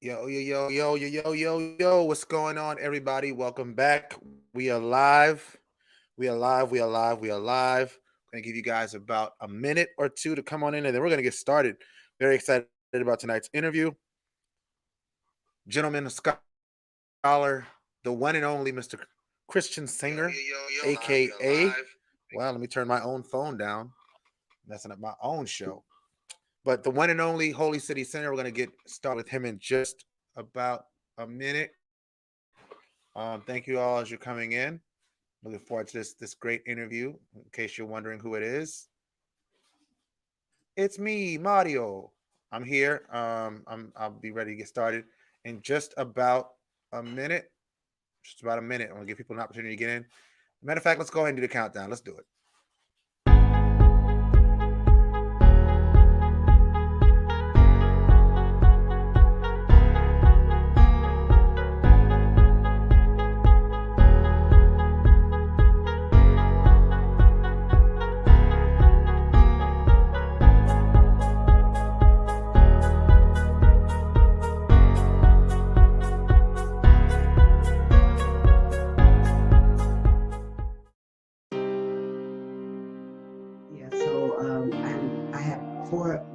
Yo. What's going on, everybody? Welcome back. We are live. We are live. Going to give you guys about a minute or two to come on in, and then we're going to get started. Very excited about tonight's interview. Gentleman, scholar, the one and only Mr. Christian Singer, a.k.a. Well, let me turn my own phone down. Messing up my own show. But the one and only Holy City Center, we're going to get started with him in just about a minute. Thank you all as you're coming in. Looking forward to this great interview. In case you're wondering who it is, it's me, Mario. I'm here. I'll be ready to get started in just about a minute. I'm going to give people an opportunity to get in. Matter of fact, let's go ahead and do the countdown. Let's do it.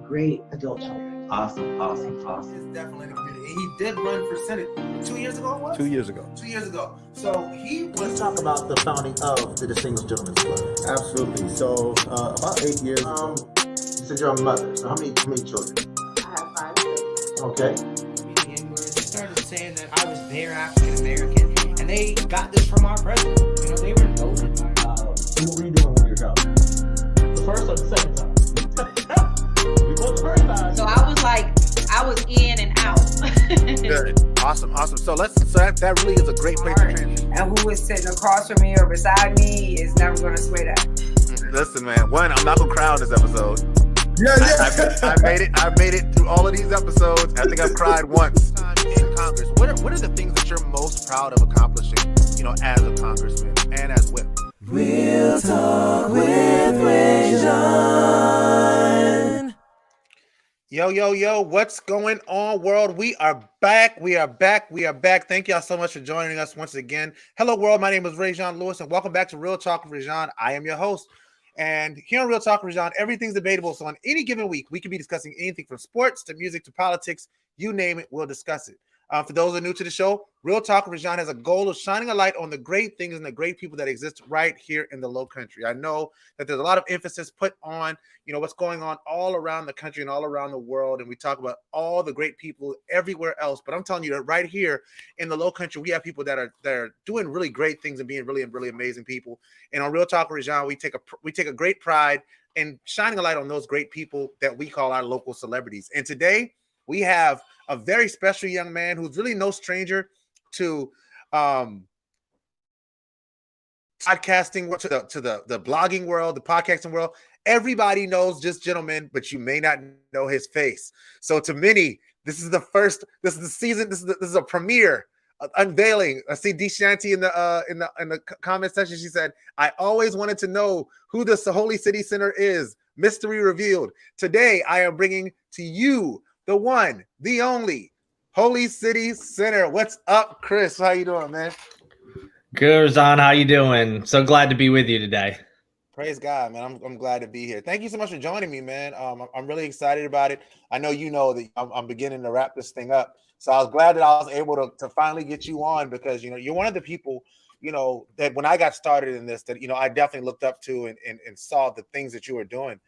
Great adult children. Awesome. It's definitely in the community. He did run for Senate 2 years ago. What? 2 years ago. 2 years ago. So he was. Let's talk about the founding of the Distinguished Gentleman's Club. Absolutely. So about 8 years ago. You said you're a mother. So how many children? I have 5 children. Okay. Where they started saying that I was their African American, and they got this from our president. They were voted. What were you doing when you were young? The first or the second time? So I was in and out. Good. Awesome. So that really is a great place to transition. And who is sitting across from me or beside me is never going to sway that. Listen, man. One, I'm not gonna cry on this episode. Yeah. I made it through all of these episodes. I think I've cried once in Congress. What are the things that you're most proud of accomplishing? As a congressman and as whip. Real Talk with Rajon. Yo, what's going on, world? We are back. Thank y'all so much for joining us once again. Hello, world. My name is Rajon Lewis, and welcome back to Real Talk with Rajon. I am your host. And here on Real Talk with Rajon, everything's debatable. So on any given week, we could be discussing anything from sports to music to politics. You name it, we'll discuss it. For those who are new to the show, Real Talk with Rajon has a goal of shining a light on the great things and the great people that exist right here in the Low Country. I know that there's a lot of emphasis put on, what's going on all around the country and all around the world, and we talk about all the great people everywhere else. But I'm telling you that right here in the Low Country, we have people that are doing really great things and being really amazing people. And on Real Talk with Rajon, we take a great pride in shining a light on those great people that we call our local celebrities. And today we have a very special young man who's really no stranger to podcasting, to the blogging world, the podcasting world. Everybody knows this gentleman, but you may not know his face. So to many, this is the season. This is a premiere unveiling. I see DeShanti in the comment section. She said, "I always wanted to know who the Holy City Center is. Mystery revealed. Today, I am bringing to you the one, the only Holy City Center." What's up, Chris? How you doing, man? Good, Rajon. How you doing? So glad to be with you today. Praise God, man. I'm glad to be here. Thank you so much for joining me, man. I'm really excited about it. I know that I'm beginning to wrap this thing up. So I was glad that I was able to finally get you on because, you're one of the people, that when I got started in this, that, I definitely looked up to and saw the things that you were doing.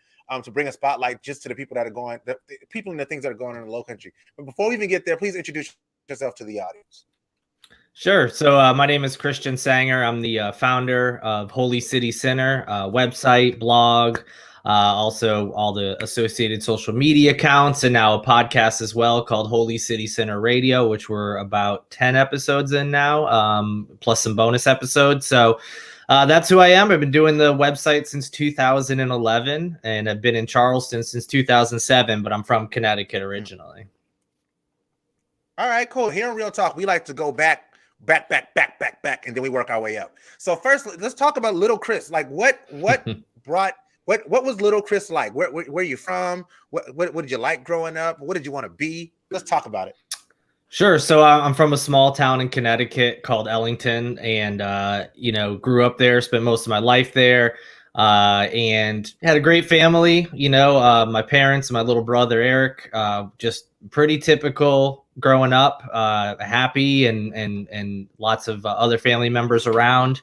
To bring a spotlight just to the people that are going, the people and the things that are going on in the Low Country. But before we even get there, please introduce yourself to the audience. Sure. So my name is Christian Sanger. I'm the founder of Holy City Center, website, blog, also all the associated social media accounts, and now a podcast as well called Holy City Center Radio, which we're about 10 episodes in now, plus some bonus episodes. So that's who I am. I've been doing the website since 2011, and I've been in Charleston since 2007, but I'm from Connecticut originally. All right, cool. Here in Real Talk, we like to go back, and then we work our way up. So first, let's talk about little Chris. Like what was little Chris like? Where are you from? What did you like growing up? What did you want to be? Let's talk about it. Sure. So I'm from a small town in Connecticut called Ellington, and grew up there, spent most of my life there, and had a great family. My parents, my little brother Eric, just pretty typical growing up, happy, and lots of other family members around.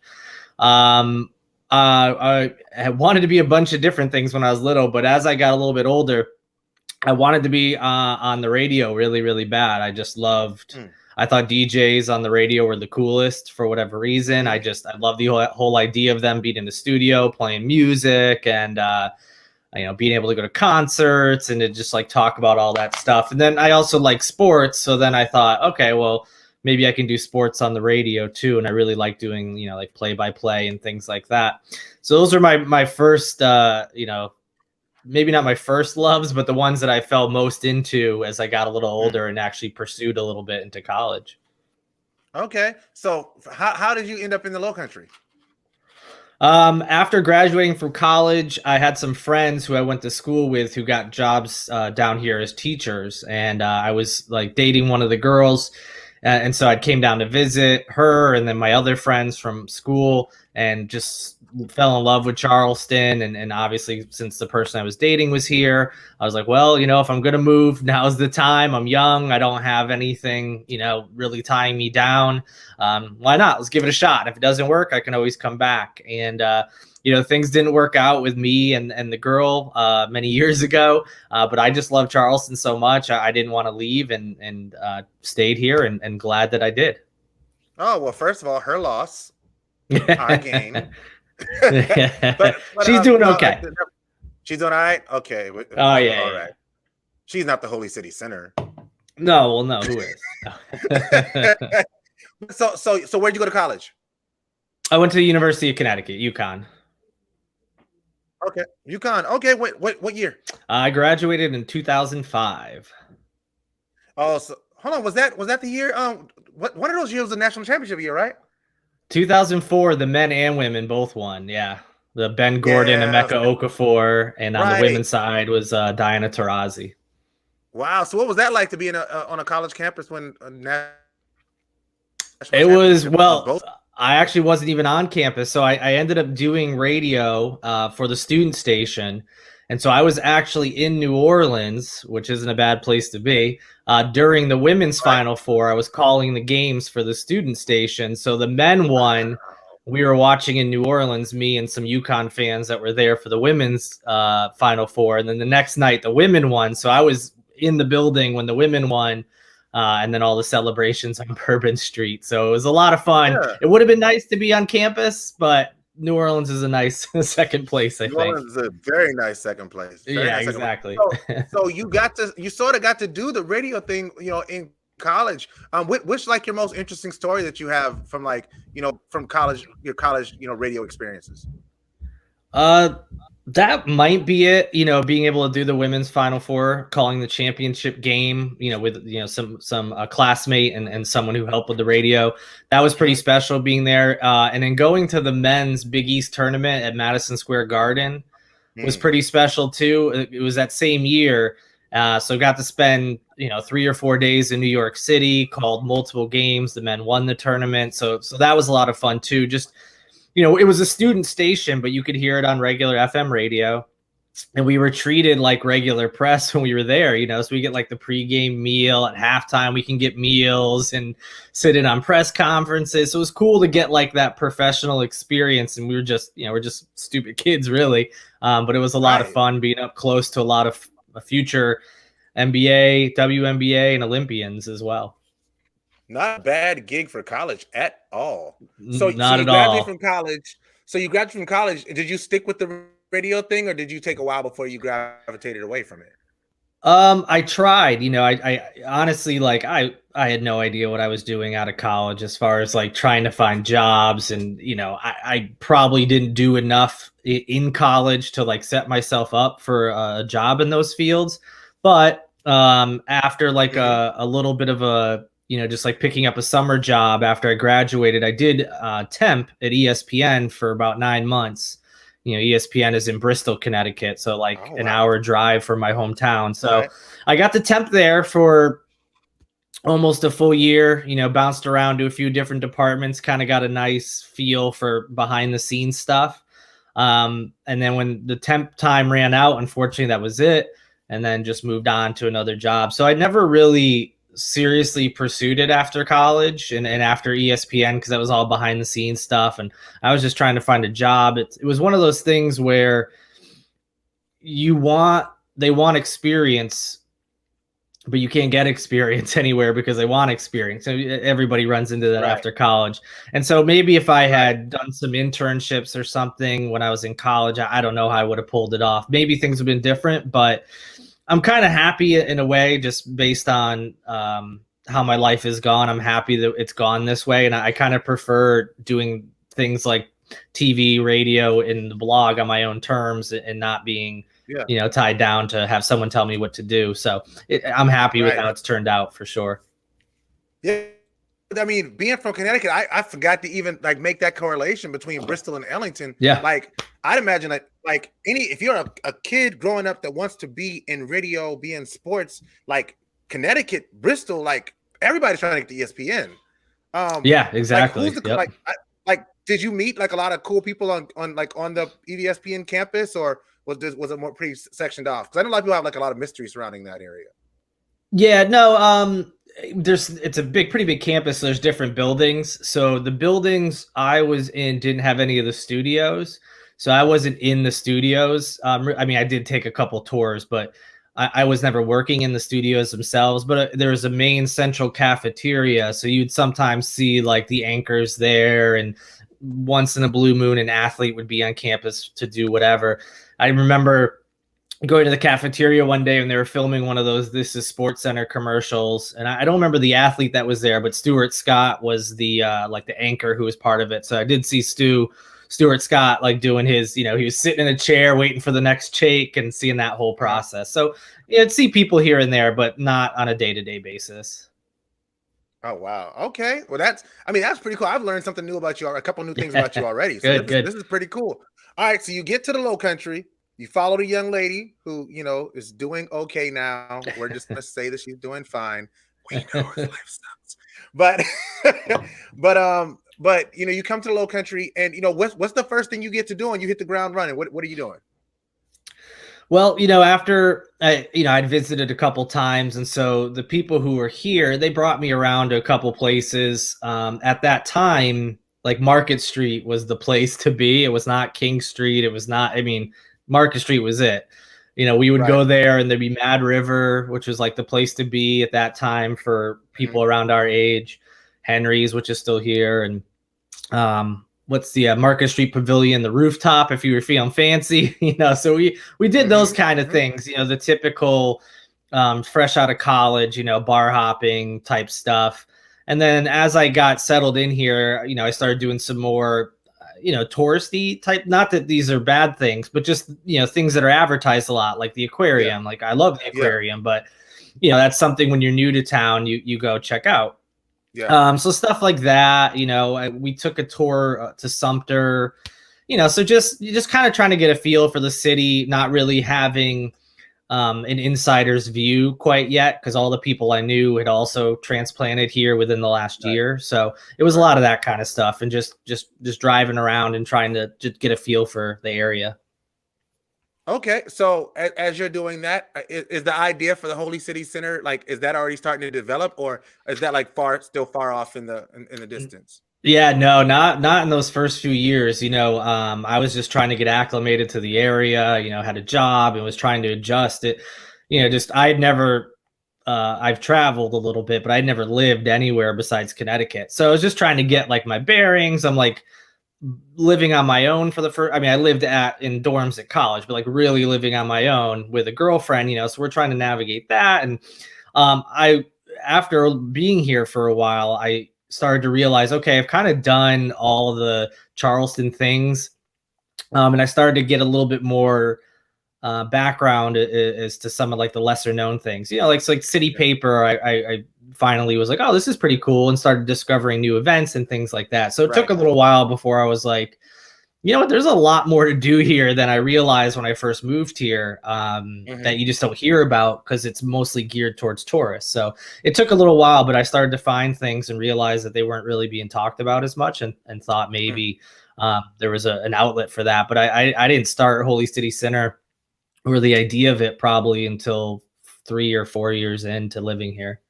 I wanted to be a bunch of different things when I was little, but as I got a little bit older, I wanted to be on the radio really, really bad. I just loved. I thought DJs on the radio were the coolest for whatever reason. I love the whole idea of them being in the studio playing music and being able to go to concerts and to just like talk about all that stuff. And then I also like sports, so then I thought, okay, well, maybe I can do sports on the radio too. And I really like doing like play-by-play and things like that. So those are my first maybe not my first loves, but the ones that I fell most into as I got a little older and actually pursued a little bit into college. Okay. So how did you end up in the Low Country? After graduating from college, I had some friends who I went to school with who got jobs down here as teachers. And I was like dating one of the girls. And so I came down to visit her and then my other friends from school and just fell in love with Charleston. And obviously, since the person I was dating was here, I was like, well, if I'm going to move, now's the time. I'm young. I don't have anything, really tying me down. Why not? Let's give it a shot. If it doesn't work, I can always come back. And, things didn't work out with me and the girl many years ago, but I just love Charleston so much. I didn't want to leave and stayed here and glad that I did. Oh, well, first of all, her loss, our gain. but she's doing okay. She's doing all right? Okay. Oh, yeah. All right. She's not the Holy City Center. No, well, no, who is? So where'd you go to college? I went to the University of Connecticut, UConn. Okay, UConn. Okay, what year? I graduated in 2005. Oh, so hold on. Was that the year? One of those years was the national championship year, right? 2004, the men and women both won. Yeah, the Ben Gordon and Emeka Okafor, and on the women's side was Diana Taurasi. Wow. So what was that like to be on a college campus when it was well? I actually wasn't even on campus. So I ended up doing radio for the student station. And so I was actually in New Orleans, which isn't a bad place to be. During the women's Final Four, I was calling the games for the student station. So the men won. We were watching in New Orleans, me and some UConn fans that were there for the women's Final Four. And then the next night, the women won. So I was in the building when the women won. And then all the celebrations on Bourbon Street. So it was a lot of fun. Yeah. It would have been nice to be on campus, but New Orleans is a nice second place, I think. New Orleans is a very nice second place. Exactly. So you sort of got to do the radio thing, in college. Which like your most interesting story that you have from from college, your college, radio experiences? That might be it, being able to do the women's Final Four, calling the championship game, with, some classmate and someone who helped with the radio. That was pretty special being there. And then going to the men's Big East tournament at Madison Square Garden was pretty special too. It was that same year. So got to spend, 3 or 4 days in New York City, called multiple games. The men won the tournament. So that was a lot of fun too. Just, it was a student station, but you could hear it on regular FM radio. And we were treated like regular press when we were there, so we get like the pregame meal at halftime. We can get meals and sit in on press conferences. So it was cool to get like that professional experience. And we were just, we're just stupid kids really. But it was a lot of fun being up close to a lot of future NBA, WNBA, and Olympians as well. Not a bad gig for college at all. So you graduated from college. So you graduated from college. Did you stick with the radio thing, or did you take a while before you gravitated away from it? I tried. I honestly I had no idea what I was doing out of college as far as like trying to find jobs, and I probably didn't do enough in college to like set myself up for a job in those fields. But after like a little bit of a just like picking up a summer job after I graduated, I did temp at ESPN for about 9 months. ESPN is in Bristol, Connecticut, so like an hour drive from my hometown. So I got to temp there for almost a full year, bounced around to a few different departments, kind of got a nice feel for behind the scenes stuff. And then when the temp time ran out, unfortunately, that was it. And then just moved on to another job. So I never really seriously pursued it after college and after ESPN, because that was all behind the scenes stuff. And I was just trying to find a job. It was one of those things where they want experience, but you can't get experience anywhere because they want experience. So everybody runs into that after college. And so maybe if I had done some internships or something when I was in college, I don't know how I would have pulled it off. Maybe things would have been different, but I'm kind of happy in a way, just based on how my life has gone. I'm happy that it's gone this way. And I kind of prefer doing things like TV, radio, and the blog on my own terms and not being tied down to have someone tell me what to do. So I'm happy with how it's turned out, for sure. Yeah. I mean, being from Connecticut, I forgot to even make that correlation between Bristol and Ellington. Yeah. I'd imagine if you're a kid growing up that wants to be in radio, be in sports, Connecticut, Bristol, everybody's trying to get to ESPN. Yeah, exactly. Did you meet a lot of cool people on the ESPN campus, or was it more pretty sectioned off? Because I know a lot of people have a lot of mystery surrounding that area. Yeah, no, it's a pretty big campus. So there's different buildings. So the buildings I was in didn't have any of the studios. So I wasn't in the studios. I mean, I did take a couple tours, but I was never working in the studios themselves. But there was a main central cafeteria. So you'd sometimes see the anchors there, and once in a blue moon, an athlete would be on campus to do whatever. I remember going to the cafeteria one day when they were filming one of those This Is Sports Center commercials, and I don't remember the athlete that was there, but Stuart Scott was the the anchor who was part of it. So I did see Stuart Scott doing his, he was sitting in a chair waiting for the next shake and seeing that whole process. So I'd see people here and there, but not on a day-to-day basis. Oh, wow. Okay. Well, that's pretty cool. I've learned something new about you, a couple new things about you already. So Good. This is pretty cool. All right. So you get to the Low Country, you follow the young lady who, is doing okay now. We're just going to say that she's doing fine. We know her life sucks. But you come to the Low Country, and what's the first thing you get to do when you hit the ground running? What are you doing? Well, after I'd visited a couple times, and so the people who were here, they brought me around to a couple places. At that time, Market Street was the place to be. It was not King Street. It was not. Market Street was it. We would go there, and there'd be Mad River, which was the place to be at that time for people around our age. Henry's, which is still here, and what's the Market Street Pavilion, the rooftop, if you were feeling fancy, so we did those kind of things, the typical fresh out of college, bar hopping type stuff. And then as I got settled in here, I started doing some more, touristy type, not that these are bad things, but just, things that are advertised a lot, like the aquarium. I love the aquarium, but that's something when you're new to town, you go check out. Yeah. So stuff like that, we took a tour to Sumter, so just kind of trying to get a feel for the city, not really having an insider's view quite yet, because all the people I knew had also transplanted here within the last year. So it was a lot of that kind of stuff, and just driving around and trying to just get a feel for the area. Okay, so as you're doing that, is the idea for the Holy City Center is that already starting to develop, or is that still far off in the distance? Yeah, no, not in those first few years. I was just trying to get acclimated to the area. Had a job and was trying to adjust it. I've traveled a little bit, but I'd never lived anywhere besides Connecticut. So I was just trying to get my bearings. I'm living on my own for the first. I lived in dorms at college, but really living on my own with a girlfriend. So we're trying to navigate that. And after being here for a while, I started to realize, okay, I've kind of done all the Charleston things, and I started to get a little bit more background as to some of the lesser known things. Like City Paper. I finally was oh, this is pretty cool, and started discovering new events and things like that. So it took a little while before I was You know what? There's a lot more to do here than I realized when I first moved here, that you just don't hear about because it's mostly geared towards tourists. So it took a little while, but I started to find things and realize that they weren't really being talked about as much, and thought maybe there was an outlet for that. But I didn't start Holy City Center or the idea of it probably until 3 or 4 years into living here.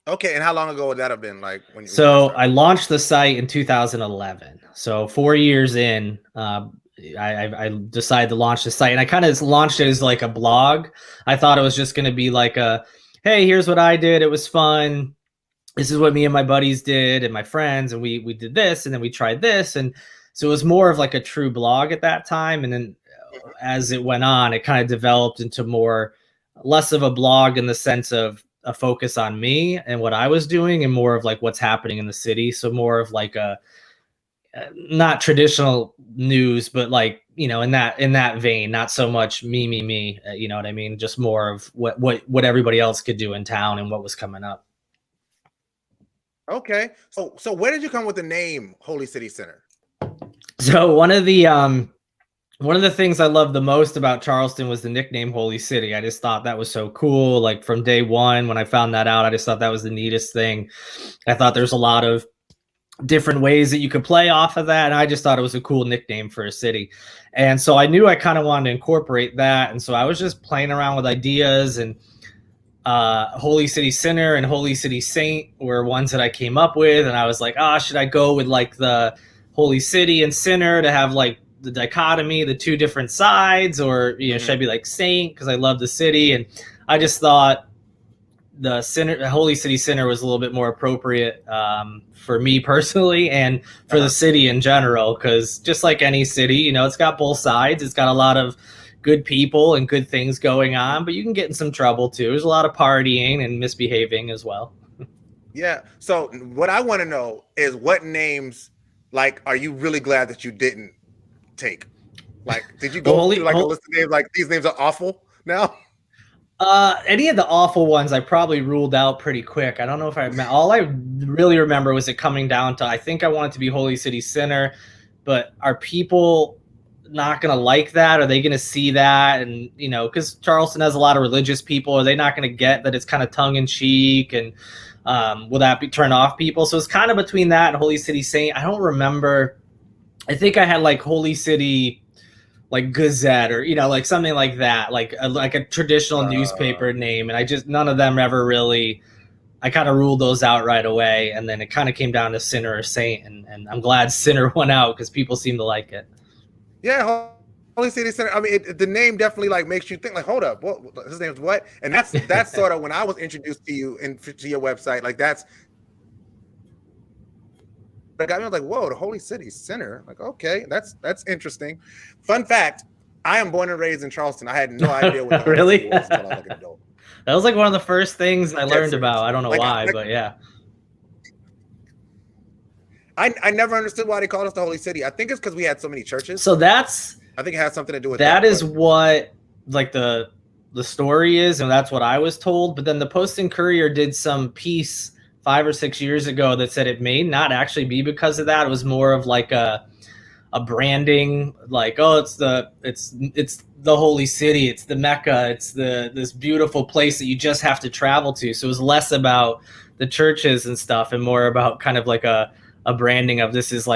Okay, and how long ago would that have been? Like when? So I launched the site in 2011. So 4 years in, I decided to launch the site, and I kind of launched it as like a blog. I thought it was just going to be like a, hey, here's what I did. It was fun. This is what me and my buddies did and my friends, and we did this, and then we tried this, and so it was more of like a true blog at that time. And then as it went on, it kind of developed into less of a blog in the sense of a focus on me and what I was doing, and more of like what's happening in the city. So more of like a not traditional news, but like, you know, in that vein, not so much me, you know what I mean? Just more of what everybody else could do in town and what was coming up. Okay. So where did you come with the name Holy City Center? So one of the things I loved the most about Charleston was the nickname Holy City. I just thought that was so cool. Like from day one, when I found that out, I just thought that was the neatest thing. I thought there's a lot of different ways that you could play off of that, and I just thought it was a cool nickname for a city. And so I knew I kind of wanted to incorporate that. And so I was just playing around with ideas, and Holy City Center and Holy City Saint were ones that I came up with. And I was like, should I go with like the Holy City and Center to have like the dichotomy, the two different sides, or, you know, should I be like Saint because I love the city? And I just thought the Holy City Center was a little bit more appropriate for me personally, and for the city in general, because just like any city, you know, it's got both sides. It's got a lot of good people and good things going on, but you can get in some trouble too. There's a lot of partying and misbehaving as well. Yeah. So what I want to know is what names, like, are you really glad that you didn't take? Like, did you go through like a list of names like these names are awful now? Any of the awful ones I probably ruled out pretty quick. I don't know if all I really remember was it coming down to, I think I wanted to be Holy City Center, but are people not going to like that? Are they going to see that? And, you know, because Charleston has a lot of religious people. Are they not going to get that it's kind of tongue in cheek? And will that turn off people? So it's kind of between that and Holy City Saint. I don't remember. I think I had like Holy City like Gazette, or, you know, like something like that, like a traditional newspaper name. And I just, none of them ever really, I kind of ruled those out right away. And then it kind of came down to Sinner or Saint. And I'm glad Sinner went out because people seem to like it. Yeah. Holy City Center. I mean, the name definitely like makes you think like, hold up, what his name's what? And that's sort of when I was introduced to you and to your website, like that's, but got me, I was like, whoa, the Holy City Center. Like, okay, that's interesting. Fun fact, I am born and raised in Charleston. I had no idea what the Really? City was until I was like an adult. That was like one of the first things I learned about. I don't know like, why, but yeah. I never understood why they called us the Holy City. I think it's because we had so many churches. So I think it has something to do with that. That is what like the story is, and that's what I was told. But then the Post and Courier did some piece 5 or 6 years ago that said it may not actually be because of that. It was more of like a branding, like, oh, it's the Holy City, it's the Mecca, it's this beautiful place that you just have to travel to. So it was less about the churches and stuff and more about kind of like a branding of this is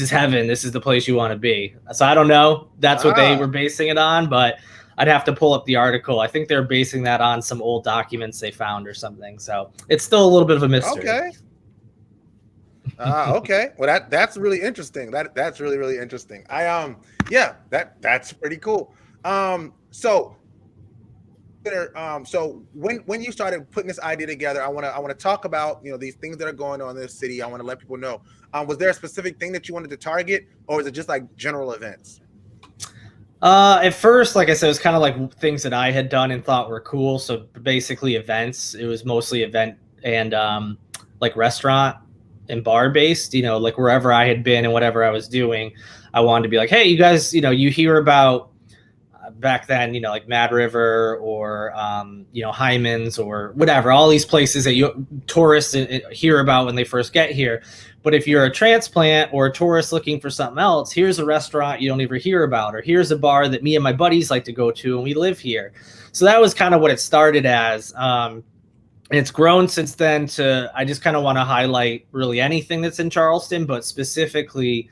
heaven, this is the place you want to be. So I don't know. That's what they were basing it on, but I'd have to pull up the article. I think they're basing that on some old documents they found or something. So it's still a little bit of a mystery. Okay. Okay. Well, that's really interesting. That's really, really interesting. Yeah, that's pretty cool. So when you started putting this idea together, I want to talk about, you know, these things that are going on in this city. I want to let people know. Was there a specific thing that you wanted to target, or is it just like general events? At first, like I said, it was kind of like things that I had done and thought were cool. So basically events. It was mostly event and like restaurant and bar based, you know, like wherever I had been and whatever I was doing, I wanted to be like, hey, you guys, you know, you hear about back then, like Mad River or, Hyman's or whatever, all these places that tourists hear about when they first get here. But if you're a transplant or a tourist looking for something else, here's a restaurant you don't ever hear about, or here's a bar that me and my buddies like to go to and we live here. So that was kind of what it started as. It's grown since then to, I just kind of want to highlight really anything that's in Charleston, but specifically,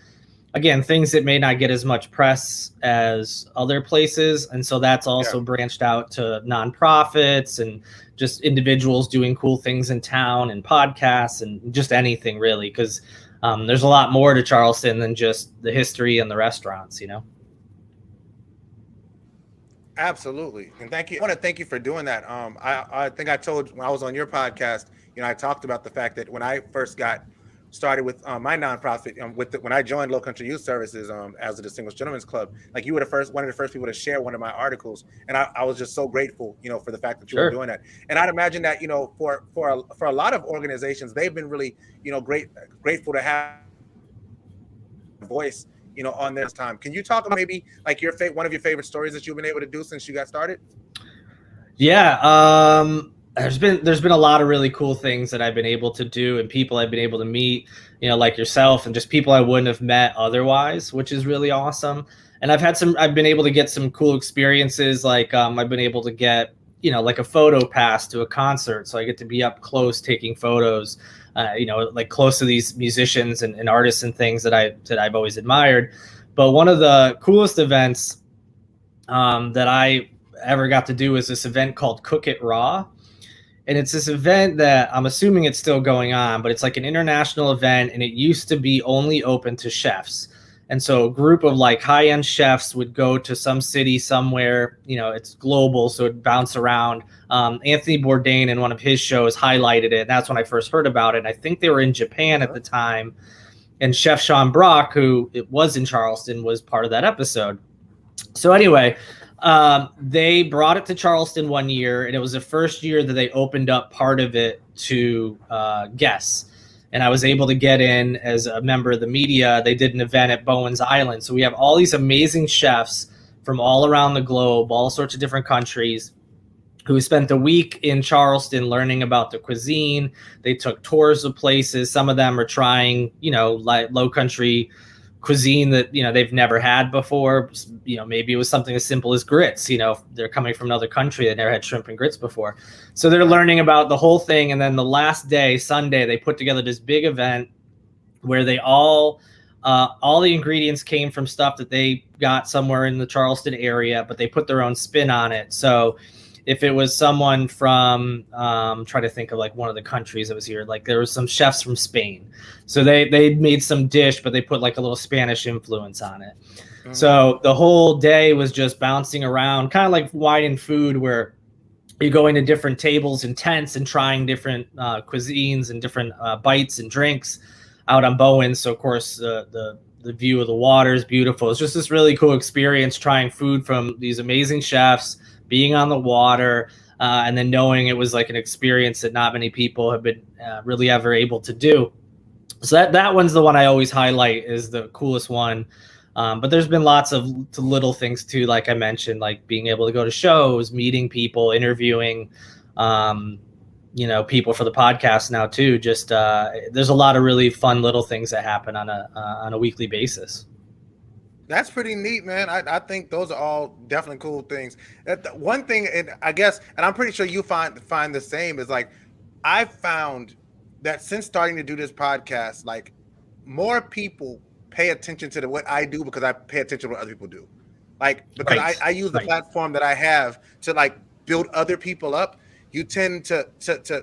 again, things that may not get as much press as other places. And so that's also branched out to nonprofits and just individuals doing cool things in town and podcasts and just anything really. Because there's a lot more to Charleston than just the history and the restaurants, Absolutely. And thank you. I want to thank you for doing that. I think I told when I was on your podcast, I talked about the fact that when I first got started with my nonprofit, when I joined Low Country Youth Services as a Distinguished Gentlemen's Club, like you were one of the first people to share one of my articles, and I was just so grateful, for the fact that you were doing that. And I'd imagine that, for a lot of organizations, they've been really, grateful to have a voice, on this time. Can you talk about maybe like one of your favorite stories that you've been able to do since you got started? Yeah. There's been a lot of really cool things that I've been able to do and people I've been able to meet, like yourself and just people I wouldn't have met otherwise, which is really awesome. And I've been able to get some cool experiences. Like, I've been able to get, like a photo pass to a concert. So I get to be up close taking photos, like close to these musicians and artists and things that I've always admired. But one of the coolest events that I ever got to do is this event called Cook It Raw. And it's this event that I'm assuming it's still going on, but it's like an international event, and it used to be only open to chefs. And so a group of like high-end chefs would go to some city somewhere, it's global, so it bounced around. Anthony Bourdain in one of his shows highlighted it. And that's when I first heard about it. And I think they were in Japan at the time. And Chef Sean Brock, who it was in Charleston, was part of that episode. So anyway, they brought it to Charleston one year, and it was the first year that they opened up part of it to guests. And I was able to get in as a member of the media. They did an event at Bowen's Island. So we have all these amazing chefs from all around the globe, all sorts of different countries, who spent a week in Charleston learning about the cuisine. They took tours of places. Some of them are trying, like low country cuisine that, they've never had before. Maybe it was something as simple as grits. They're coming from another country that never had shrimp and grits before. So they're learning about the whole thing. And then the last day, Sunday, they put together this big event where they all the ingredients came from stuff that they got somewhere in the Charleston area, but they put their own spin on it. So if it was someone from, try to think of like one of the countries that was here, like there was some chefs from Spain. So they made some dish, but they put like a little Spanish influence on it. Mm-hmm. So the whole day was just bouncing around, kind of like wine and food, where you're going to different tables and tents and trying different cuisines and different bites and drinks out on Bowen. So of course the view of the water is beautiful. It's just this really cool experience trying food from these amazing chefs, being on the water, and then knowing it was like an experience that not many people have been really ever able to do. So that one's the one I always highlight is the coolest one. But there's been lots of little things too, like I mentioned, like being able to go to shows, meeting people, interviewing, people for the podcast now too. Just there's a lot of really fun little things that happen on a weekly basis. That's pretty neat, man. I think those are all definitely cool things. One thing, and I guess, and I'm pretty sure you find the same, is like I've found that since starting to do this podcast, like more people pay attention to what I do because I pay attention to what other people do. Like because right. I use the platform that I have to like build other people up. You tend to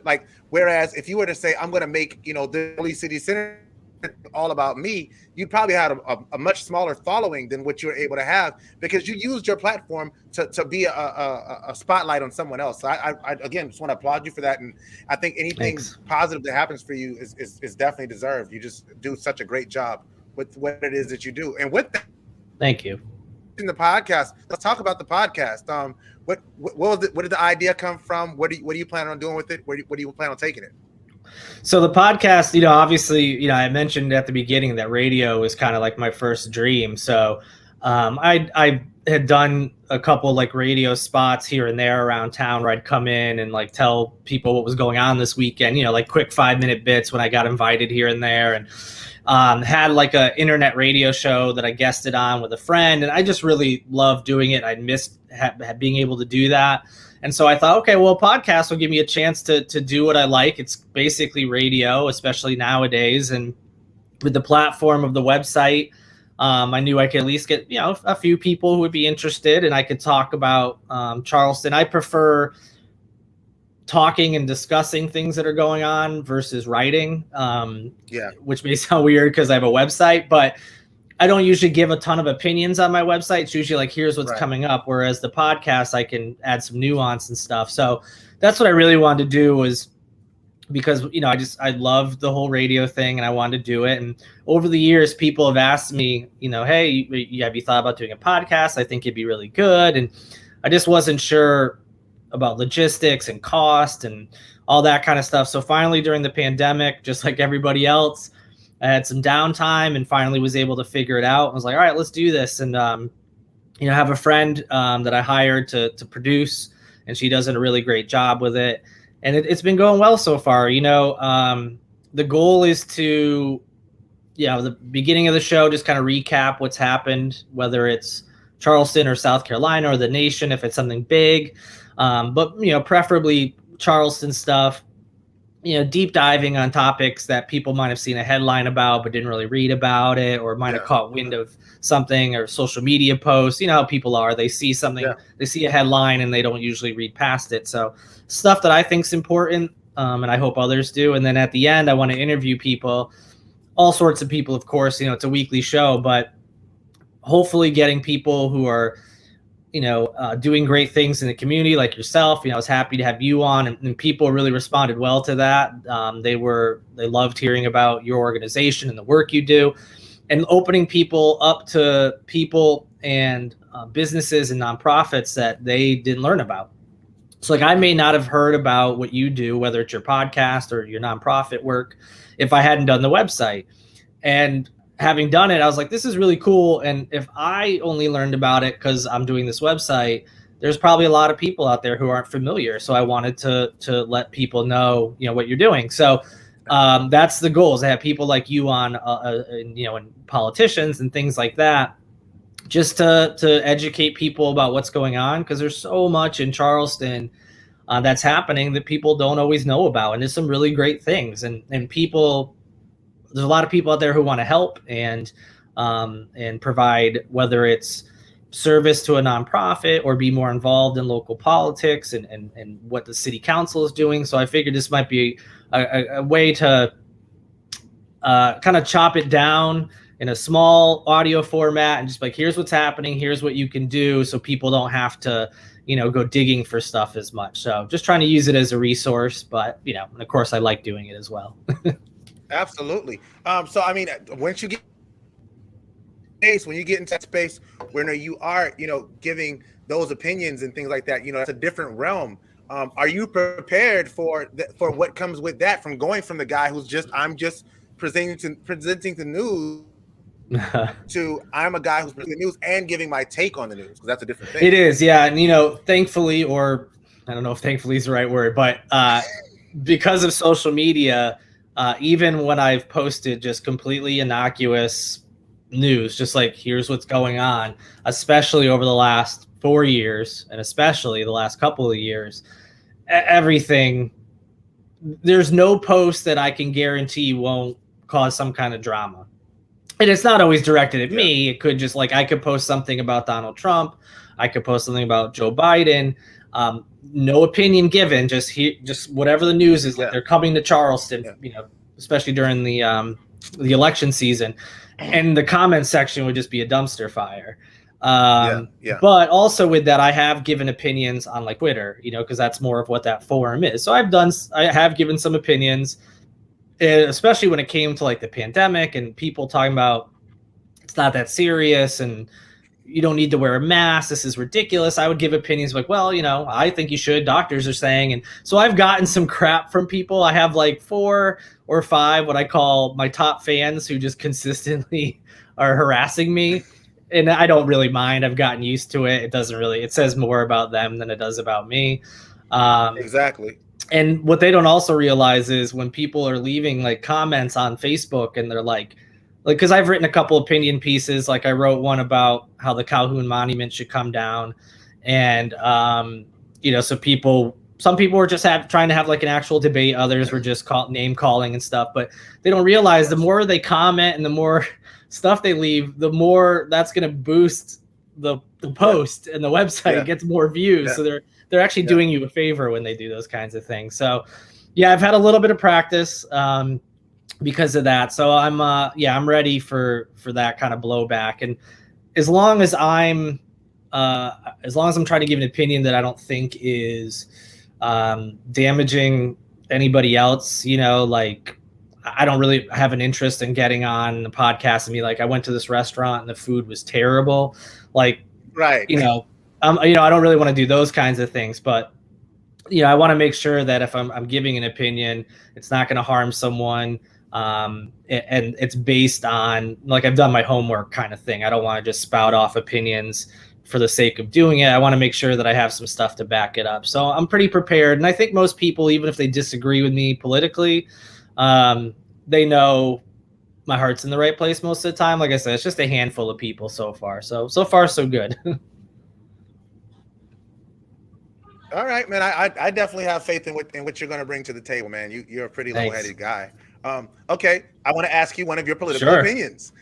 like, whereas if you were to say I'm going to make the Holy City Center all about me, you'd probably have a much smaller following than what you're able to have because you used your platform to be a spotlight on someone else. So I again just want to applaud you for that, and I think anything positive that happens for you is definitely deserved. You just do such a great job with what it is that you do. And with that, thank you. In the podcast, let's talk about the podcast. What was it? Where did the idea come from? What do you plan on doing with it? Where do you plan on taking it? So the podcast, obviously, I mentioned at the beginning that radio is kind of like my first dream. So I had done a couple like radio spots here and there around town where I'd come in and like tell people what was going on this weekend, like quick 5-minute bits when I got invited here and there, and had like a internet radio show that I guested on with a friend. And I just really loved doing it. I missed being able to do that. And so I thought, okay, well, a podcast will give me a chance to do what I like. It's basically radio, especially nowadays. And with the platform of the website, I knew I could at least get, a few people who would be interested, and I could talk about Charleston. I prefer talking and discussing things that are going on versus writing, which may sound weird because I have a website, but I don't usually give a ton of opinions on my website. It's usually like, here's what's coming up. Whereas the podcast, I can add some nuance and stuff. So that's what I really wanted to do, was because, I love the whole radio thing and I wanted to do it. And over the years, people have asked me, hey, have you thought about doing a podcast? I think it'd be really good. And I just wasn't sure about logistics and cost and all that kind of stuff. So finally, during the pandemic, just like everybody else, I had some downtime and finally was able to figure it out. I was like, all right, let's do this. And, I have a friend that I hired to produce, and she does a really great job with it. And it's been going well so far. The goal is to, the beginning of the show, just kind of recap what's happened, whether it's Charleston or South Carolina or the nation, if it's something big. But, preferably Charleston stuff, deep diving on topics that people might have seen a headline about but didn't really read about it, or might have caught wind of something, or social media posts. You know how people are. They see something, they see a headline and they don't usually read past it. So stuff that I think is important, and I hope others do. And then at the end, I want to interview people, all sorts of people, of course. It's a weekly show, but hopefully getting people who are doing great things in the community, like yourself. I was happy to have you on, and people really responded well to that. They loved hearing about your organization and the work you do, and opening people up to people and businesses and nonprofits that they didn't learn about. So like, I may not have heard about what you do, whether it's your podcast or your nonprofit work, if I hadn't done the website. And having done it, I was like, this is really cool. And if I only learned about it because I'm doing this website, there's probably a lot of people out there who aren't familiar. So I wanted to let people know, what you're doing. So that's the goal, is to have people like you on, and politicians and things like that, just to educate people about what's going on. Because there's so much in Charleston that's happening that people don't always know about. And there's some really great things, and people, there's a lot of people out there who want to help and provide, whether it's service to a nonprofit or be more involved in local politics and what the city council is doing. So I figured this might be a way to kind of chop it down in a small audio format and just like, here's what's happening, here's what you can do, so people don't have to, go digging for stuff as much. So just trying to use it as a resource, but, and of course I like doing it as well. Absolutely. So, I mean, once you get when you get into that space where you are, giving those opinions and things like that, that's a different realm. Are you prepared for what comes with that, from going from the guy who's I'm just presenting the news to I'm a guy who's presenting the news and giving my take on the news? Because that's a different thing. It is, yeah. And thankfully, or I don't know if thankfully is the right word, but because of social media, even when I've posted just completely innocuous news, just like, here's what's going on, especially over the last 4 years, and especially the last couple of years, everything, there's no post that I can guarantee won't cause some kind of drama. And it's not always directed at me. It could just, like, I could post something about Donald Trump. I could post something about Joe Biden. No opinion given, just whatever the news is. Like, they're coming to Charleston, especially during the election season, and the comment section would just be a dumpster fire. But also with that, I have given opinions on like Twitter, because that's more of what that forum is. So I have given some opinions, especially when it came to like the pandemic and people talking about it's not that serious and you don't need to wear a mask, this is ridiculous. I would give opinions like, well, I think you should, doctors are saying. And so I've gotten some crap from people. I have like 4 or 5 what I call my top fans who just consistently are harassing me. and I don't really mind. I've gotten used to it. It says more about them than it does about me. Exactly. And what they don't also realize is when people are leaving like comments on Facebook and they're like, because I've written a couple opinion pieces, like I wrote one about how the Calhoun Monument should come down. And, so some people were just trying to have like an actual debate. Others were just name calling and stuff, but they don't realize the more they comment and the more stuff they leave, the more that's going to boost the post and the website gets more views. So they're actually doing you a favor when they do those kinds of things. So yeah, I've had a little bit of practice because of that. So I'm ready for that kind of blowback. And as long as I'm trying to give an opinion that I don't think is damaging anybody else, like I don't really have an interest in getting on the podcast and be like, I went to this restaurant and the food was terrible. Like, right. I don't really want to do those kinds of things, but I want to make sure that if I'm giving an opinion, it's not going to harm someone. And it's based on, like, I've done my homework kind of thing. I don't want to just spout off opinions for the sake of doing it. I want to make sure that I have some stuff to back it up. So I'm pretty prepared. And I think most people, even if they disagree with me politically, they know my heart's in the right place most of the time. Like I said, it's just a handful of people so far. So far, so good. All right, man. I definitely have faith in what you're going to bring to the table, man. You're a pretty level-headed guy. Okay, I want to ask you one of your political opinions,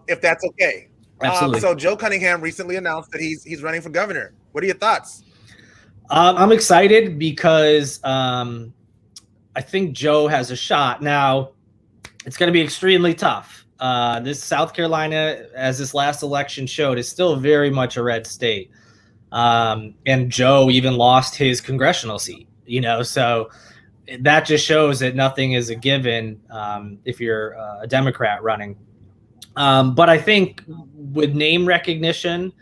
if that's okay. Absolutely. So Joe Cunningham recently announced that he's running for governor. What are your thoughts? I'm excited because I think Joe has a shot. Now, it's going to be extremely tough. This South Carolina, as this last election showed, is still very much a red state. And Joe even lost his congressional seat, so that just shows that nothing is a given if you're a Democrat running. But I think with name recognition,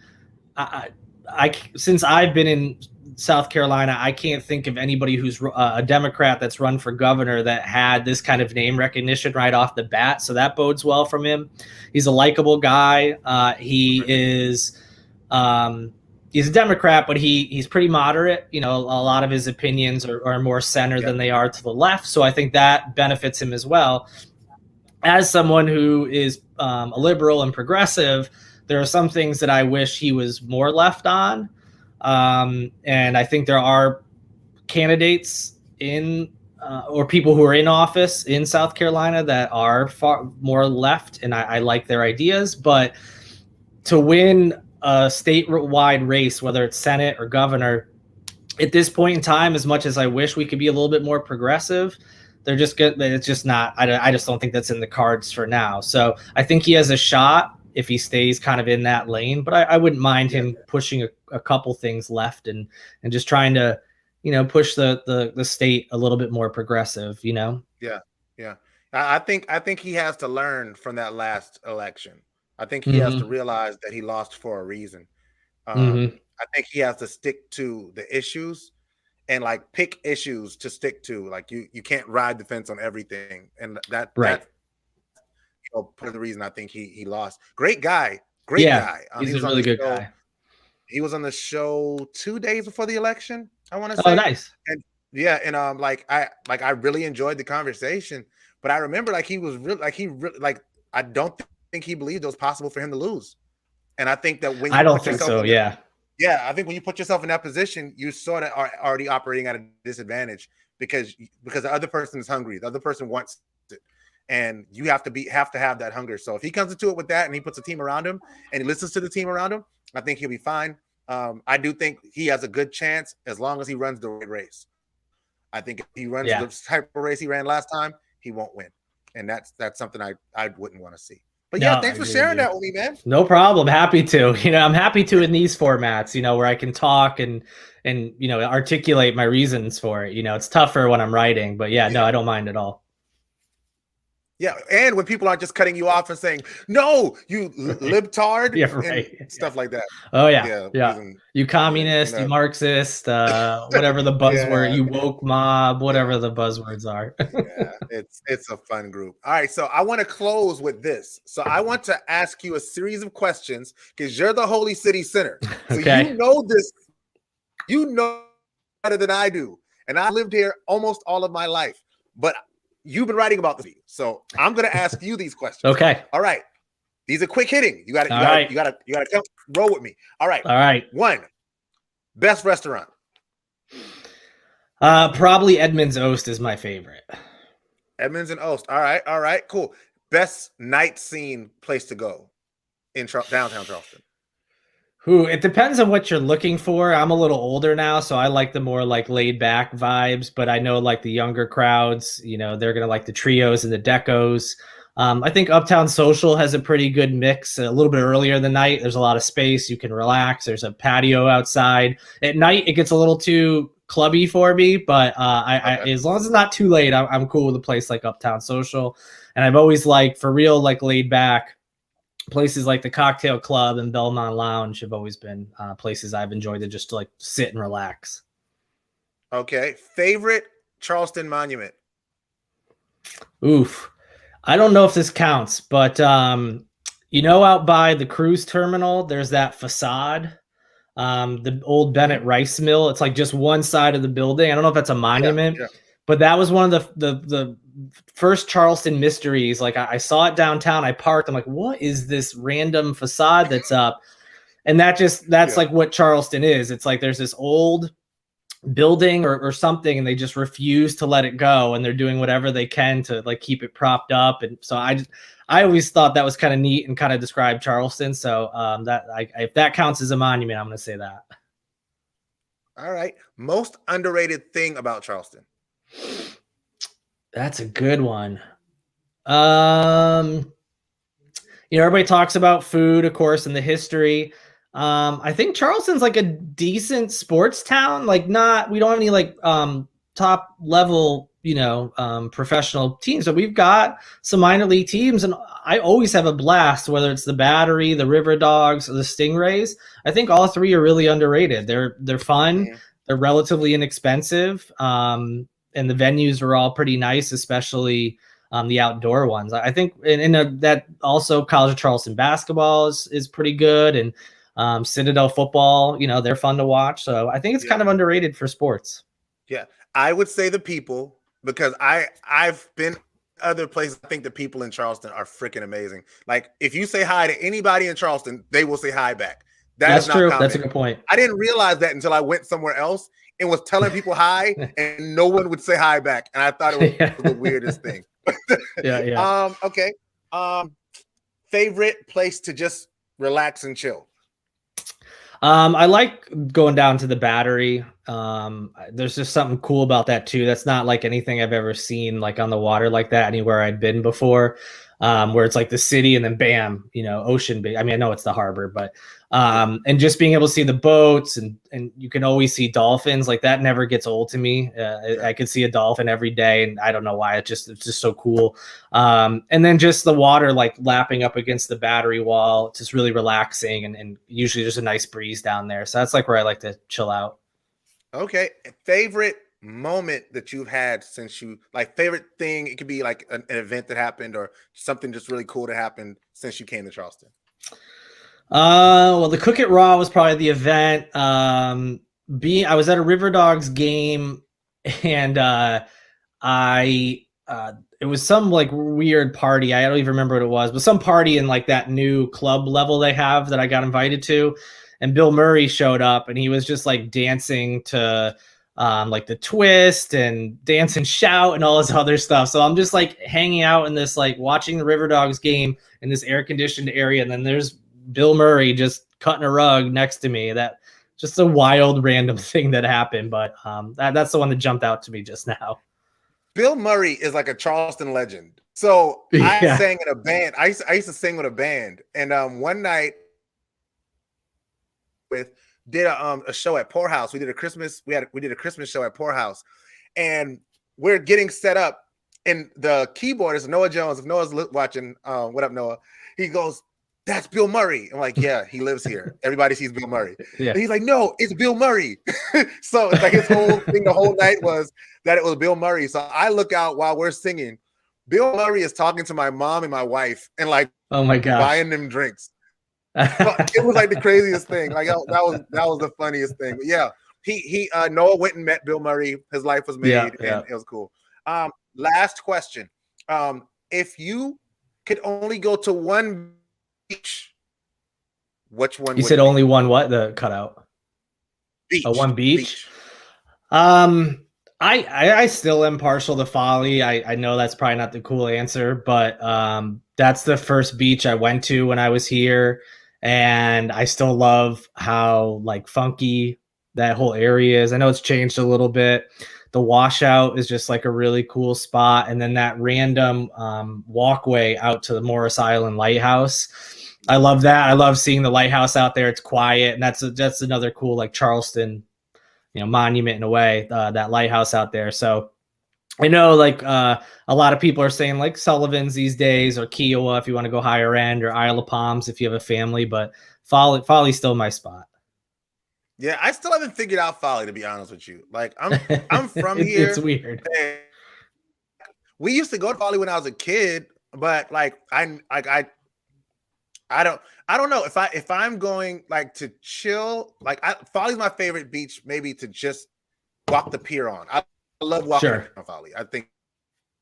since I've been in South Carolina, I can't think of anybody who's a Democrat that's run for governor that had this kind of name recognition right off the bat. So that bodes well from him. He's a likable guy. He's a Democrat, but he's pretty moderate. A lot of his opinions are more center than they are to the left. So I think that benefits him as well. As someone who is a liberal and progressive, there are some things that I wish he was more left on. And I think there are candidates or people who are in office in South Carolina that are far more left, and I like their ideas. But to win a statewide race, whether it's Senate or governor, at this point in time, as much as I wish we could be a little bit more progressive, they're just good. It's just not. I just don't think that's in the cards for now. So I think he has a shot if he stays kind of in that lane. But I wouldn't mind him pushing a couple things left and just trying to, push the state a little bit more progressive. Yeah. I think he has to learn from that last election. I think he has to realize that he lost for a reason. I think he has to stick to the issues and like pick issues to stick to. Like you can't ride the fence on everything. And that's part of the reason I think he lost. Great guy. Guy. He's a really good guy. He was on the show 2 days before the election, I want to say. Oh, nice. And I really enjoyed the conversation, but I remember he was really I don't think he believed it was possible for him to lose. And I think that when you I don't think so. I think when you put yourself in that position, you sort of are already operating at a disadvantage because the other person is hungry. The other person wants it. And you have to have that hunger. So if he comes into it with that and he puts a team around him and he listens to the team around him, I think he'll be fine. I do think he has a good chance as long as he runs the right race. I think if he runs the type of race he ran last time, he won't win. And that's something I wouldn't want to see. But thanks for sharing that with me, man. No problem. Happy to. I'm happy to in these formats, where I can talk and articulate my reasons for it. It's tougher when I'm writing, but no, I don't mind at all. Yeah, and when people aren't just cutting you off and saying, "No, you libtard," Yeah, right. and stuff like that. Oh yeah, Yeah, yeah. You communist, you Marxist, whatever the buzzword, yeah, you woke mob, whatever the buzzwords are. yeah. It's a fun group. All right, so I want to close with this. So I want to ask you a series of questions because you're the Holy City Center. So Okay. you know this, you know better than I do, and I lived here almost all of my life, but you've been writing about the city, so I'm going to ask you these questions. Okay. All right. These are quick hitting. You got to roll with me. All right. All right. One, best restaurant. Probably Edmund's Oast is my favorite. Edmonds and Oast. All right, cool. Best night scene place to go in downtown Charleston. It depends on what you're looking for. I'm a little older now, so I like the more like laid back vibes, but I know like the younger crowds, they're going to like the trios and the decos. I think Uptown Social has a pretty good mix. A little bit earlier in the night, there's a lot of space. You can relax. There's a patio outside. At night, it gets a little too clubby for me, but I as long as it's not too late, I'm cool with a place like Uptown Social. And I've always liked, for real, like laid back, places like the Cocktail Club and Belmont Lounge have always been places I've enjoyed to just like sit and relax. Okay. Favorite Charleston monument? Oof. I don't know if this counts, but out by the cruise terminal, there's that facade, the old Bennett rice mill. It's like just one side of the building. I don't know if that's a monument, but that was one of the first Charleston mysteries. Like I saw it downtown. I parked. I'm like, what is this random facade that's up? And that's like what Charleston is. It's like there's this old building or something, and they just refuse to let it go, and they're doing whatever they can to like keep it propped up. And so I always thought that was kind of neat and kind of described Charleston. So if that counts as a monument, I'm going to say that. All right. Most underrated thing about Charleston? That's a good one. Everybody talks about food, of course, and the history. I think Charleston's like a decent sports town. Like we don't have any like top level, professional teams, but we've got some minor league teams, and I always have a blast, whether it's the Battery, the River Dogs, or the Stingrays. I think all three are really underrated. They're fun. Mm-hmm. They're relatively inexpensive. And the venues are all pretty nice, especially the outdoor ones. I think that also College of Charleston basketball is pretty good, and Citadel football, they're fun to watch. So I think it's kind of underrated for sports. Yeah, I would say the people, because I've been other places. I think the people in Charleston are freaking amazing. Like if you say hi to anybody in Charleston, they will say hi back. That's true. That's a good point. I didn't realize that until I went somewhere else and was telling people hi, and no one would say hi back, and I thought it was the weirdest thing. Yeah. Okay. Favorite place to just relax and chill? I like going down to the Battery. There's just something cool about that too. That's not like anything I've ever seen like on the water like that anywhere I'd been before. Where it's like the city and then bam, ocean. I mean, I know it's the harbor, but and just being able to see the boats and you can always see dolphins. Like that never gets old to me. I could see a dolphin every day, and I don't know why. It's just so cool. And then just the water like lapping up against the Battery wall. It's just really relaxing, and usually there's a nice breeze down there. So that's like where I like to chill out. Okay. Favorite moment that you've had since favorite thing? It could be like an event that happened or something just really cool that happened since you came to Charleston. Well, the Cook It Raw was probably the event. I was at a River Dogs game, and it was some like weird party. I don't even remember what it was, but some party in like that new club level they have that I got invited to, and Bill Murray showed up, and he was just like dancing to like the twist and dance and shout and all this other stuff. So I'm just like hanging out in this, like watching the River Dogs game in this air conditioned area. And then there's Bill Murray just cutting a rug next to me. That just a wild random thing that happened. But that's the one that jumped out to me just now. Bill Murray is like a Charleston legend. So I sang in a band. I used to sing with a band. And one night did a show at Poorhouse. We did a Christmas show at Poorhouse, and we're getting set up, and the keyboard is Noah Jones. If Noah's watching, what up, Noah? He goes, "That's Bill Murray." I'm like, "Yeah, he lives here. Everybody sees Bill Murray." Yeah. And he's like, "No, it's Bill Murray." So it's like his whole thing the whole night was that it was Bill Murray. So I look out while we're singing. Bill Murray is talking to my mom and my wife and like Oh my gosh. buying them drinks. But it was like the craziest thing. Like that was the funniest thing. But yeah, he Noah went and met Bill Murray. His life was made, and it was cool. Last question. If you could only go to one beach, which one? You said only one what? The cutout. Beach. One beach. I still am partial to Folly. I know that's probably not the cool answer, but that's the first beach I went to when I was here, and I still love how like funky that whole area is. I know it's changed a little bit. The washout is just like a really cool spot, and then that random walkway out to the Morris Island Lighthouse. I love that. I love seeing the lighthouse out there. It's quiet, and that's another cool like Charleston, monument in a way, that lighthouse out there. So I know like a lot of people are saying like Sullivan's these days, or Kiowa if you want to go higher end, or Isle of Palms if you have a family, but Folly's still my spot. Yeah, I still haven't figured out Folly, to be honest with you. Like I'm from here. It's weird. We used to go to Folly when I was a kid, but like I don't know if I'm going like to chill. Like Folly's my favorite beach, maybe to just walk the pier on. I love walking on Folly. I think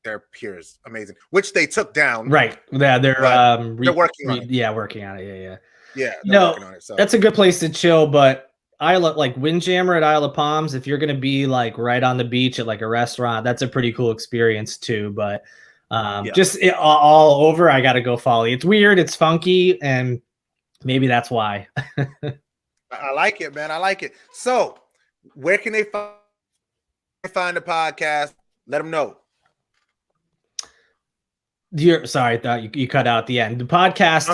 their pier is amazing, which they took down. Right. Yeah, they're working on it. Yeah, working on it. Yeah. They're working on it. So that's a good place to chill, but like Windjammer at Isle of Palms, if you're gonna be like right on the beach at like a restaurant, that's a pretty cool experience too. But just all over, I gotta go Folly. It's weird, it's funky, and maybe that's why. I like it, man. I like it. So where can they find the podcast? Let them know. Sorry, I thought you cut out at the end. The podcast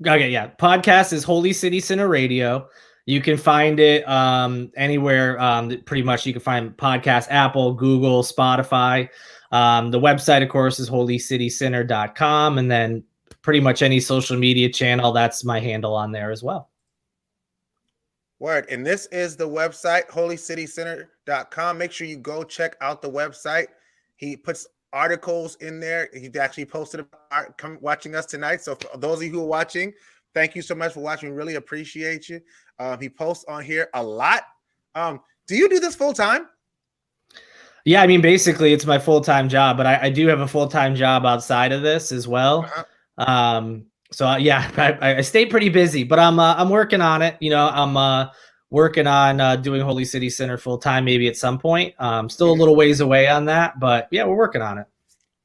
podcast is Holy City Center Radio. You can find it anywhere. Pretty much you can find podcast, Apple, Google, Spotify. The website, of course, is holycitycenter.com. And then pretty much any social media channel, that's my handle on there as well. Word. And this is the website, holycitycenter.com. Make sure you go check out the website. He puts articles in there. He actually posted about watching us tonight. So for those of you who are watching, thank you so much for watching. We really appreciate you. He posts on here a lot. Do you do this full time? Yeah, I mean, basically it's my full-time job, but I do have a full-time job outside of this as well. So yeah, I stay pretty busy, but I'm working on it. I'm working on doing Holy City Center full time, maybe at some point. Still a little ways away on that, but yeah, we're working on it.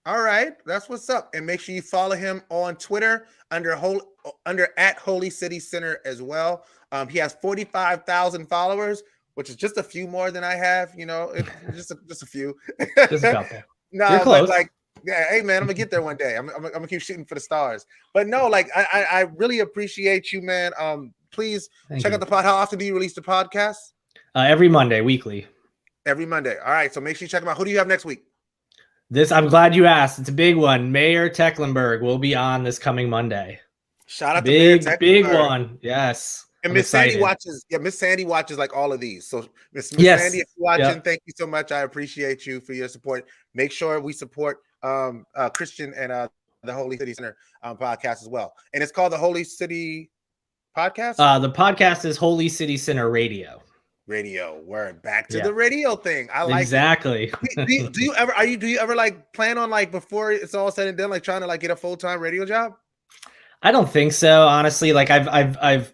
All right, that's what's up. And make sure you follow him on Twitter under at Holy City Center as well. He has 45,000 followers, which is just a few more than I have. Just a few. Just a couple. No, you're close. But like, yeah, hey man, I'm gonna get there one day. I'm gonna keep shooting for the stars. But no, like I really appreciate you, man. Please check out the pod. How often do you release the podcast? Every Monday, weekly. Every Monday. All right. So make sure you check them out. Who do you have next week? I'm glad you asked. It's a big one. Mayor Tecklenburg will be on this coming Monday. Shout out to Mayor Tecklenburg. Big one. Yes. And Miss Sandy watches. Yeah, Miss Sandy watches like all of these. So Miss Sandy, if you're watching, thank you so much. I appreciate you for your support. Make sure we support Christian and the Holy City Center podcast as well. And it's called the Holy City Podcast. The podcast is Holy City Center Radio. Word. Back to the radio thing. I like exactly. Do you ever like plan on like before it's all said and done, like trying to like get a full-time radio job? I don't think so, honestly. Like I've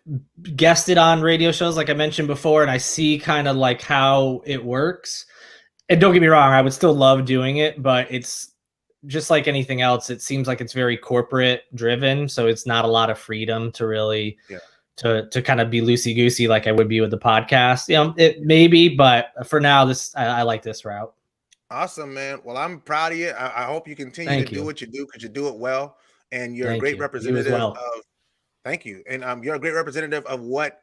guested on radio shows, like I mentioned before, and I see kind of like how it works. And don't get me wrong, I would still love doing it, but it's just like anything else. It seems like it's very corporate driven, so it's not a lot of freedom to really to kind of be loosey goosey like I would be with the podcast. It maybe, but for now, I like this route. Awesome, man. Well, I'm proud of you. I hope you continue to do what you do because you do it well. And you're a great representative of. Thank you, and you're a great representative of what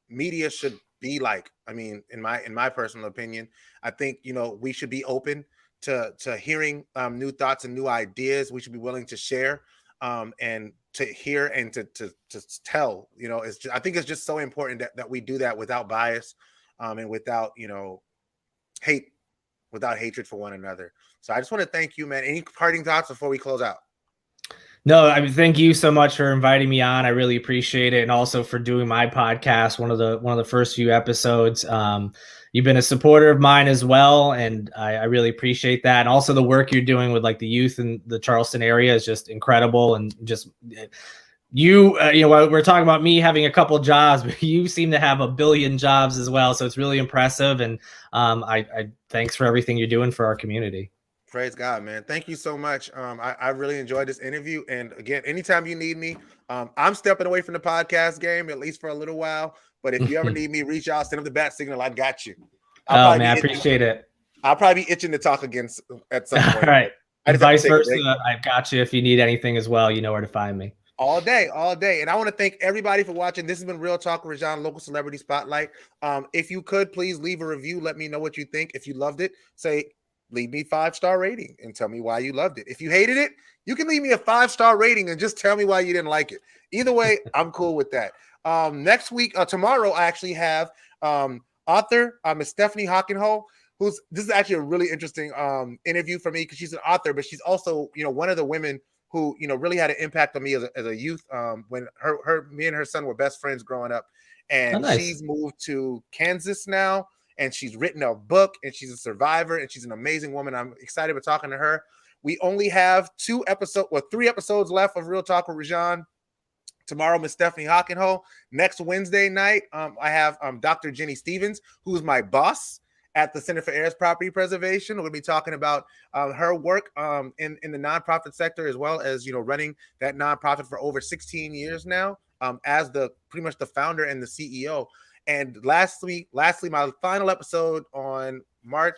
media should be like. I mean, in my personal opinion, I think we should be open to hearing new thoughts and new ideas. We should be willing to share and to hear and to tell. You know, I think it's just so important that we do that without bias and without hate, without hatred for one another. So I just want to thank you, man. Any parting thoughts before we close out? No, I mean, thank you so much for inviting me on. I really appreciate it, and also for doing my podcast. One of the first few episodes. You've been a supporter of mine as well, and I really appreciate that. And also the work you're doing with like the youth in the Charleston area is just incredible. And just we're talking about me having a couple jobs, but you seem to have a billion jobs as well. So it's really impressive. And I thanks for everything you're doing for our community. Praise God, man. Thank you so much. I really enjoyed this interview. And again, anytime you need me, I'm stepping away from the podcast game, at least for a little while. But if you ever need me, reach out, send up the bat signal. I got you. Oh, man, I appreciate it. I'll probably be itching to talk again at some point. All right. And vice versa, I've got you. If you need anything as well, you know where to find me. All day. And I want to thank everybody for watching. This has been Real Talk with Rajon, Local Celebrity Spotlight. If you could, please leave a review. Let me know what you think. If you loved it, leave me 5-star rating and tell me why you loved it. If you hated it, you can leave me a 5-star rating and just tell me why you didn't like it. Either way, I'm cool with that. Next week, tomorrow, I actually have author Miss Stephanie Hockenhull, this is actually a really interesting interview for me because she's an author, but she's also, one of the women who, really had an impact on me as a youth when me and her son were best friends growing up. And she's moved to Kansas now, and she's written a book, and she's a survivor, and she's an amazing woman. I'm excited about talking to her. We only have 3 episodes left of Real Talk with Rajon. Tomorrow, Miss Stephanie Hockenhull. Next Wednesday night, I have Dr. Jenny Stevens, who's my boss at the Center for Heirs Property Preservation. We'll be talking about her work in the nonprofit sector, as well as running that nonprofit for over 16 years now, as pretty much the founder and the CEO. And lastly, my final episode on May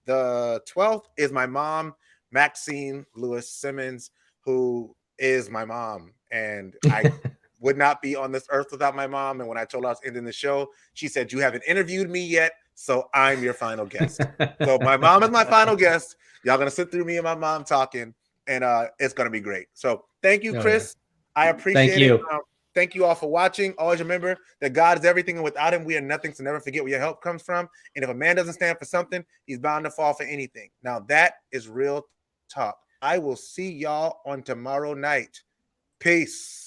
the 12th is my mom, Maxine Lewis Simmons, who is my mom, and I would not be on this earth without my mom. And when I told her I was ending the show, she said, "You haven't interviewed me yet, so I'm your final guest." So my mom is my final guest. Y'all gonna sit through me and my mom talking, and it's gonna be great. So thank you, Chris. I appreciate it. Thank you all for watching. Always remember that God is everything, and without him, we are nothing. So never forget where your help comes from. And if a man doesn't stand for something, he's bound to fall for anything. Now that is Real Talk. I will see y'all on tomorrow night. Peace.